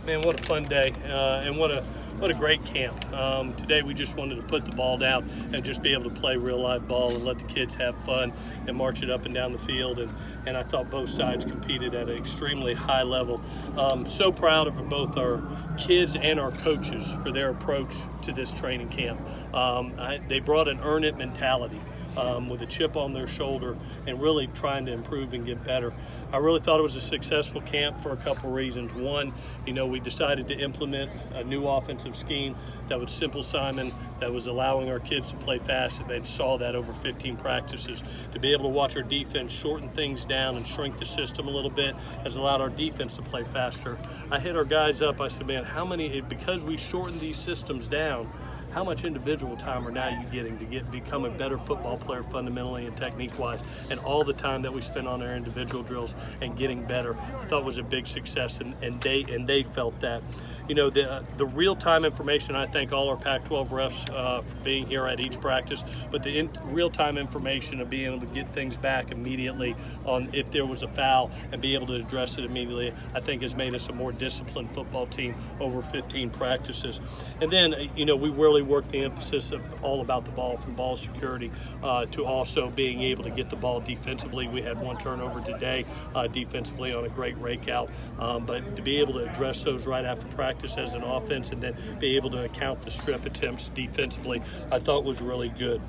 Man, what a fun day, and what a great camp. Today we just wanted to put the ball down and just be able to play real live ball and let the kids have fun and march it up and down the field. And I thought both sides competed at an extremely high level. So proud of both our kids and our coaches for their approach to this training camp. They brought an earn it mentality. With a chip on their shoulder and really trying to improve and get better. I really thought it was a successful camp for a couple of reasons. One, we decided to implement a new offensive scheme that was simple Simon, that was allowing our kids to play fast, and they saw that over 15 practices. To be able to watch our defense shorten things down and shrink the system a little bit has allowed our defense to play faster. I hit our guys up, I said, man, because we shortened these systems down, how much individual time are now you getting to become a better football player fundamentally and technique-wise, and all the time that we spend on our individual drills and getting better, I thought was a big success, and they felt that. The real-time information, I thank all our Pac-12 refs for being here at each practice, but the real-time information of being able to get things back immediately on if there was a foul and be able to address it immediately, I think has made us a more disciplined football team over 15 practices. And then, we really worked the emphasis of all about the ball, from ball security to also being able to get the ball defensively. We had one turnover today defensively on a great rake out, but to be able to address those right after practice as an offense and then be able to account the strip attempts defensively, I thought was really good.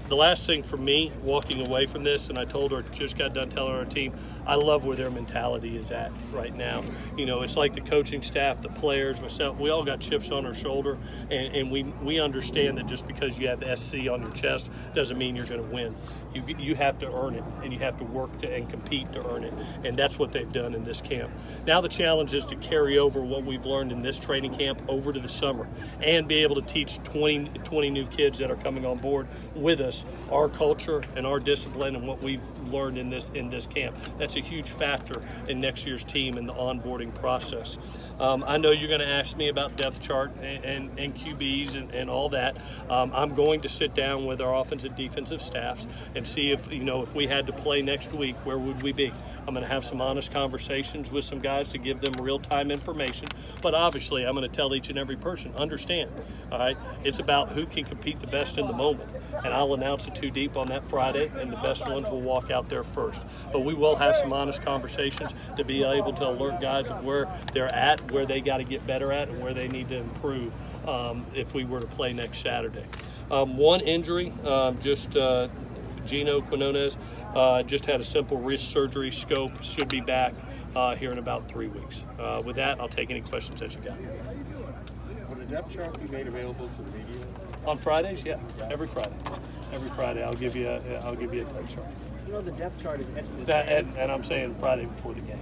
The last thing for me walking away from this, and I told her, just got done telling our team, I love where their mentality is at right now. It's like the coaching staff, the players, myself, we all got chips on our shoulder, and we understand that just because you have the SC on your chest doesn't mean you're going to win. You have to earn it, and you have to work and compete to earn it, and that's what they've done in this camp. Now the challenge is to carry over what we've learned in this training camp over to the summer and be able to teach 20 new kids that are coming on board with us our culture and our discipline and what we've learned in this camp. That's a huge factor in next year's team and the onboarding process. I know you're going to ask me about depth chart and QBs and all that. I'm going to sit down with our offensive defensive staffs and see if we had to play next week, where would we be? I'm going to have some honest conversations with some guys to give them real-time information, but obviously I'm going to tell each and every person, understand, all right, it's about who can compete the best in the moment, and I'll announce it 2 deep on that Friday, and the best ones will walk out there first. But we will have some honest conversations to be able to alert guys of where they're at, where they got to get better at, and where they need to improve if we were to play next Saturday. One injury, Gino Quinones just had a simple wrist surgery. Scope should be back here in about 3 weeks. With that, I'll take any questions that you got. Will the depth chart be made available to the media? On Fridays, yeah, every Friday. Every Friday, I'll give you a depth chart. The depth chart is and I'm saying Friday before the game.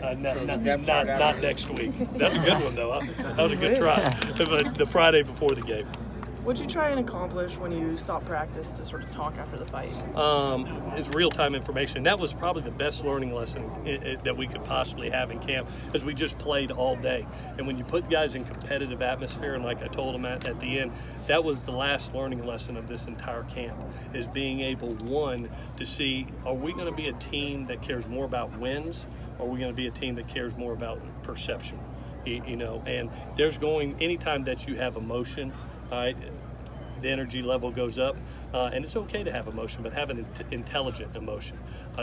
Not next week. That's a good one, though. That was a good try. But the Friday before the game. What'd you try and accomplish when you stopped practice to sort of talk after the fight? It's real-time information. That was probably the best learning lesson that we could possibly have in camp, as we just played all day. And when you put guys in competitive atmosphere, and like I told them at the end, that was the last learning lesson of this entire camp, is being able, one, to see, are we going to be a team that cares more about wins, or are we going to be a team that cares more about perception? And anytime that you have emotion, all right, the energy level goes up, and it's okay to have emotion, but have an intelligent emotion.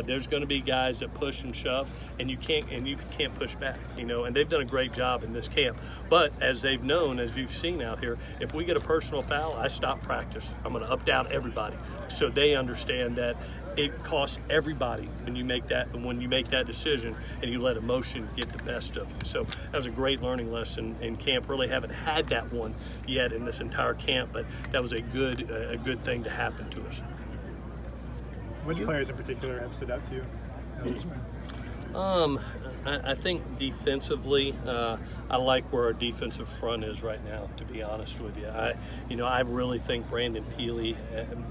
There's going to be guys that push and shove, and you can't push back, and they've done a great job in this camp. But as they've known, as you've seen out here, if we get a personal foul, I stop practice. I'm going to up down everybody, so they understand that it costs everybody when you make that decision and you let emotion get the best of you. So that was a great learning lesson in camp. Really haven't had that one yet in this entire camp, but that was a good thing to happen to us. Which players in particular have stood out to you? I think defensively, I like where our defensive front is right now, to be honest with you. I really think Brandon Peely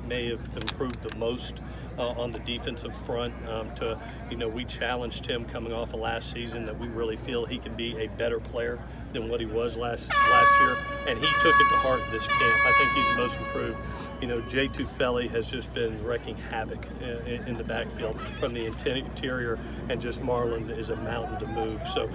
may have improved the most on the defensive front. We challenged him coming off of last season that we really feel he can be a better player than what he was last year, and he took it to heart this camp. I think he's the most improved. Jay Tufeli has just been wrecking havoc in the backfield from the interior, and just Marlon is a mountain to move. So,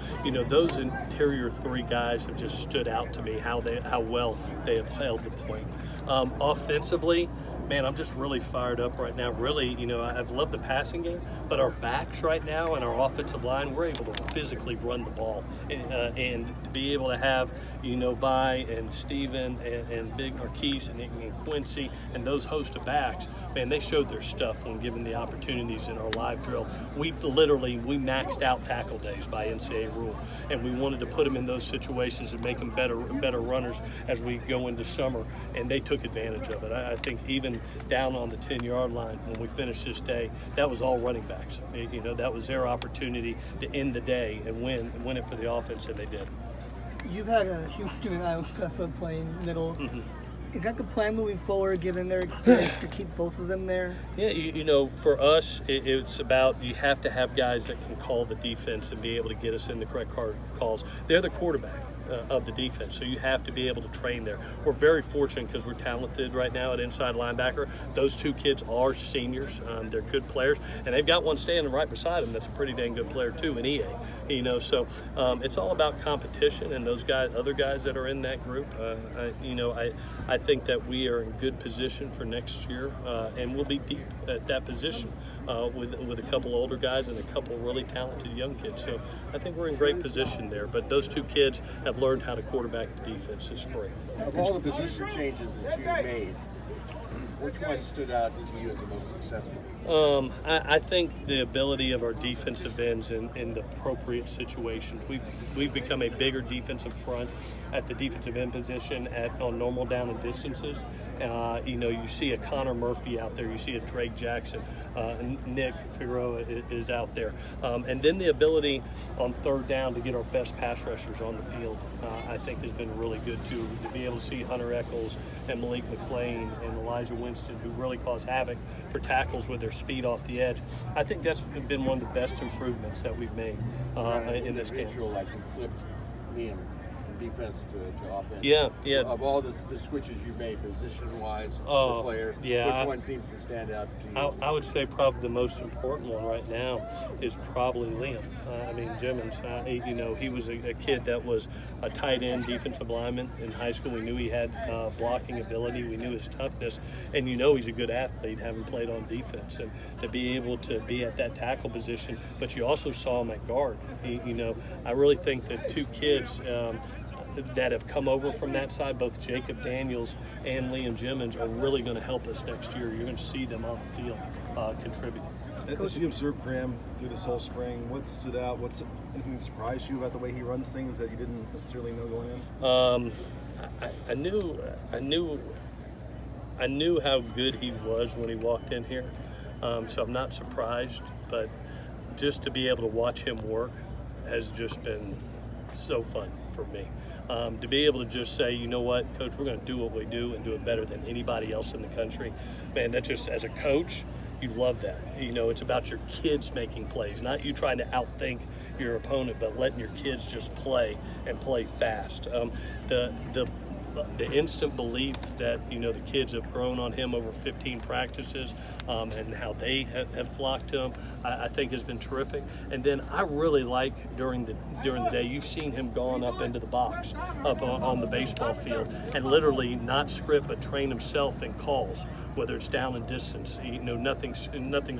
those interior three guys have just stood out to me, how well they have held the point. Offensively, man, I'm just really fired up right now. Really, I've loved the passing game, but our backs right now and our offensive line, we're able to physically run the ball. And to be able to have, Vi and Steven and Big Marquise and Quincy and those host of backs, man, they showed their stuff when given the opportunities in our live drill. We maxed out tackle days by NCAA rule, and we wanted to put them in those situations and make them better runners as we go into summer, and they took advantage of it. I think even down on the 10-yard line when we finished this day, that was all running backs. That was their opportunity to end the day and win it for the offense, and they did. You've had Houston and Iowa playing middle. Mm-hmm. Is that the plan moving forward, given their experience, to keep both of them there? Yeah, for us, it's about you have to have guys that can call the defense and be able to get us in the correct calls. They're the quarterback of the defense, so you have to be able to train there. We're very fortunate because we're talented right now at inside linebacker. Those two kids are seniors. They're good players, and they've got one standing right beside them that's a pretty dang good player too, in EA. So it's all about competition, and those other guys that are in that group. I think that we are in good position for next year, and we'll be deep at that position with a couple older guys and a couple really talented young kids. So I think we're in great position there. But those two kids have learned how to quarterback the defense this spring. Of all the position changes that you've made, which one stood out to you as the most successful? I think the ability of our defensive ends in the appropriate situations. We've become a bigger defensive front at the defensive end position on normal down and distances. You see a Connor Murphy out there. You see a Drake Jackson. Nick Figueroa is out there. And then the ability on third down to get our best pass rushers on the field, I think has been really good too. To be able to see Hunter Eccles and Malik McLean and Elijah Winston, who really cause havoc for tackles with their speed off the edge. I think that's been one of the best improvements that we've made in this game. Like you flipped Liam from defense to offense. Yeah. Of all the switches you made, position-wise, the player, which one seems to stand out to you? I would say probably the most important one right now is probably Liam. Jimmins, he was a kid that was a tight end defensive lineman in high school. We knew he had blocking ability. We knew his toughness. And he's a good athlete, having played on defense. And to be able to be at that tackle position, but you also saw him at guard. I really think that two kids that have come over from that side, both Jacob Daniels and Liam Jimmins, are really going to help us next year. You're going to see them on the field contributing. As you observed Graham through this whole spring, what stood out? Anything that surprised you about the way he runs things that you didn't necessarily know going in? I knew how good he was when he walked in here, so I'm not surprised. But just to be able to watch him work has just been so fun for me. To be able to just say, you know what, Coach, we're going to do what we do and do it better than anybody else in the country. Man, that just, as a coach, you love that. It's about your kids making plays, not you trying to outthink your opponent, but letting your kids just play and play fast. The instant belief that the kids have grown on him over 15 practices, and how they have flocked to him, I think has been terrific. And then I really like during the day, you've seen him gone up into the box, up on the baseball field, and literally not script but train himself in calls, whether it's down and distance. Nothing's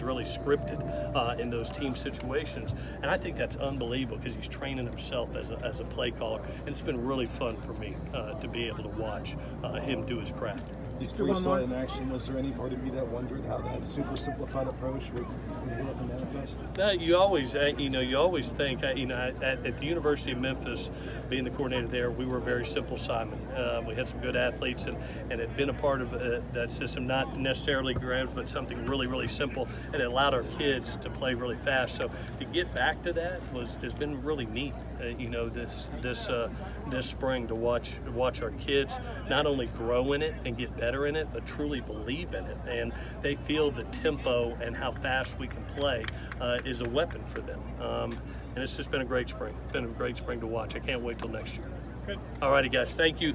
really scripted in those team situations, and I think that's unbelievable because he's training himself as a play caller, and it's been really fun for me to be able to watch him do his craft. Before you saw it in action, was there any part of you that wondered how that super simplified approach would work in the NFL? best? You always, you always think, at the University of Memphis, being the coordinator there, we were very simple, Simon. We had some good athletes and had been a part of that system, not necessarily grams, but something really, really simple, and it allowed our kids to play really fast. So to get back to that has been really neat. This spring to watch our kids not only grow in it and get better in it, but truly believe in it, and they feel the tempo and how fast we can play is a weapon for them. And it's just been a great spring. It's been a great spring to watch. I can't wait till next year. Good. All righty, guys. Thank you.